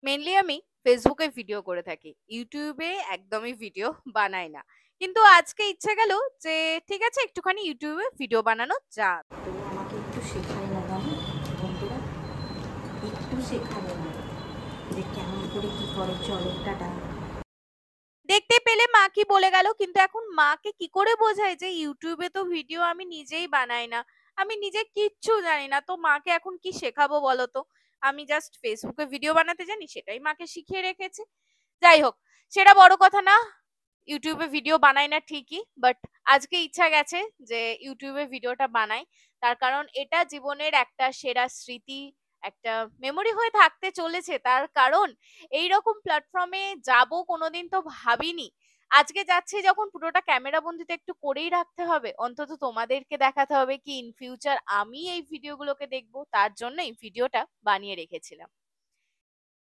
Mainly আমি ফেসবুকে video করে থাকি। ইউটিউবে একদমই ভিডিও বানাই না। কিন্তু আজকে ইচ্ছে গেল যে ঠিক আছে একটুখানি ইউটিউবে ভিডিও বানানো যাক। তো আমাকে একটু শেখায় না জানো বন্ধুরা, একটু শেখাবে না যে কেমন করে কি করে। চলো টাটা। দেখতে পেলে মা কি বলে গেল, কিন্তু এখন মাকে কি করে বোঝাই যে ইউটিউবে তো ভিডিও আমি নিজেই বানাই না, আমি নিজে কিচ্ছু জানি না, তো মাকে এখন কি শেখাবো বলো তো? আমি জাস্ট ফেসবুকে ভিডিও বানাতে জানি, সেটাই মাকে শিখিয়ে রেখেছি। যাই হোক, সেটা বড় কথা না। ইউটিউবে ভিডিও বানাই না ঠিকই, বাট আজকে ইচ্ছা গেছে যে ইউটিউবে ভিডিওটা বানাই। তার কারণ এটা জীবনের একটা সেরা স্মৃতি, একটা মেমোরি হয়ে থাকতে চলেছে। তার কারণ এইরকম প্ল্যাটফর্মে যাব কোনোদিন তো ভাবিনি। আজকে যাচ্ছি যখন, পুরোটা ক্যামেরা বন্দিতে একটু করেই রাখতে হবে, অন্তত তোমাদেরকে দেখাতে হবে কি ইন ফিউচার আমি এই ভিডিওগুলোকে দেখবো, তার জন্য এই ভিডিওটা বানিয়ে রেখেছিলাম।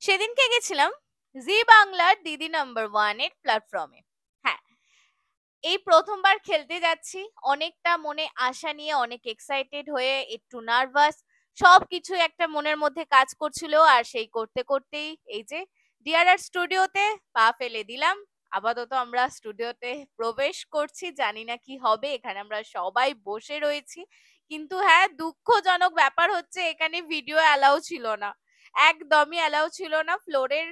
সেদিনকে গেছিলাম জি বাংলার দিদি নাম্বার ওয়ান এর প্ল্যাটফর্মে। হ্যাঁ, এই প্রথমবার খেলতে যাচ্ছি, অনেকটা মনে আশা নিয়ে, অনেক এক্সাইটেড হয়ে, একটু নার্ভাস, সবকিছু একটা মনের মধ্যে কাজ করছিল। আর সেই করতে করতেই এই যে ডিআরআর স্টুডিওতে পা ফেলে দিলাম। আপাতত আমরা স্টুডিওতে প্রবেশ করছি, জানি না কি হবে। এখানে আমরা সবাই বসে রয়েছি, কিন্তু হ্যাঁ, দুঃখজনক ব্যাপার হচ্ছে এখানে ভিডিও অ্যালাউ ছিল না। একদমই অ্যালাউ ছিল না। ফ্লোরের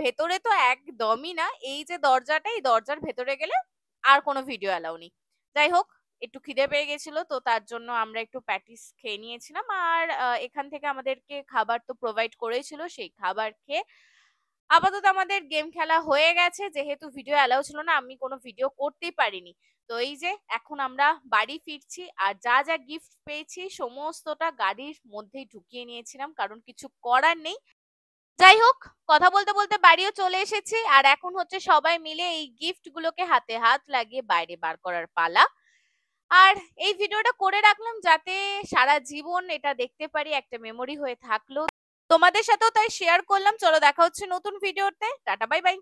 ভেতরে তো একদমই না। এই যে দরজাটা, এই দরজার ভেতরে গেলে আর কোনো ভিডিও অ্যালাউ নেই। যাই হোক, একটু খিদে পেয়ে গেছিল, তো তার জন্য আমরা একটু প্যাটিস খেয়ে নিয়েছিলাম। আর এখান থেকে আমাদেরকে খাবার তো প্রোভাইড করেছিল, সেই খাবার খেয়ে আপাতত আমাদের গেম খেলা হয়ে গেছে। যেহেতু ভিডিও অ্যালাউ ছিল না, আমি কোনো ভিডিও করতেই পারিনি। তো এই যে এখন আমরা বাড়ি ফিরছি, আর যা যা গিফট পেয়েছি সমস্তটা গাড়ির মধ্যেই ঢুকিয়ে নিয়েছিলাম, কারণ কিছু করার নেই। যাই হোক, কথা বলতে বলতে বাড়িও চলে এসেছি, আর এখন হচ্ছে সবাই মিলে এই গিফট গুলোকে হাতে হাত লাগিয়ে বাইরে বার করার পালা। আর এই ভিডিওটা করে রাখলাম যাতে সারা জীবন এটা দেখতে পারি, একটা মেমোরি হয়ে থাকলো। তোমাদের সাথেও তাই শেয়ার করলাম। চলো, দেখা হচ্ছে নতুন ভিডিওতে। Tata, bye bye.